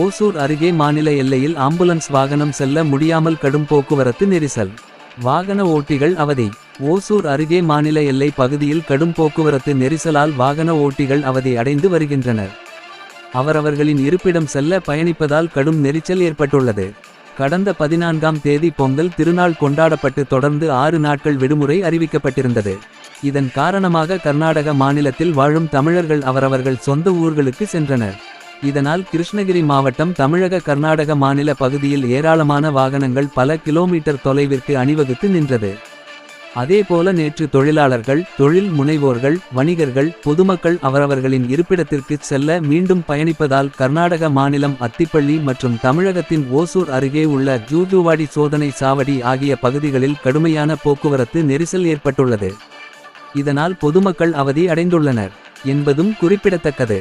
ஓசூர் அருகே மாநில எல்லையில் ஆம்புலன்ஸ் வாகனம் செல்ல முடியாமல் கடும் போக்குவரத்து நெரிசல். வாகன ஓட்டிகள் அவதி. ஓசூர் அருகே மாநில எல்லை பகுதியில் கடும் போக்குவரத்து நெரிசலால் வாகன ஓட்டிகள் அவதி அடைந்து வருகின்றனர். அவரவர்களின் இருப்பிடம் செல்ல பயணிப்பதால் கடும் நெரிசல் ஏற்பட்டுள்ளது. கடந்த 14ஆம் தேதி பொங்கல் திருநாள் கொண்டாடப்பட்டு தொடர்ந்து 6 நாட்கள் விடுமுறை அறிவிக்கப்பட்டிருந்தது. இதன் காரணமாக கர்நாடக மாநிலத்தில் வாழும் தமிழர்கள் அவரவர்கள் சொந்த ஊர்களுக்கு சென்றனர். இதனால் கிருஷ்ணகிரி மாவட்டம் தமிழக கர்நாடக மாநில பகுதியில் ஏராளமான வாகனங்கள் பல கிலோமீட்டர் தொலைவிற்கு அணிவகுத்து நின்றது. அதேபோல நேற்று தொழிலாளர்கள், தொழில் முனைவோர்கள், வணிகர்கள், பொதுமக்கள் அவரவர்களின் இருப்பிடத்திற்கு செல்ல மீண்டும் பயணிப்பதால் கர்நாடக மாநிலம் அத்திப்பள்ளி மற்றும் தமிழகத்தின் ஓசூர் அருகே உள்ள ஜூஜுவாடி சோதனை சாவடி ஆகிய பகுதிகளில் கடுமையான போக்குவரத்து நெரிசல் ஏற்பட்டுள்ளது. இதனால் பொதுமக்கள் அவதி அடைந்துள்ளனர் என்பதும் குறிப்பிடத்தக்கது.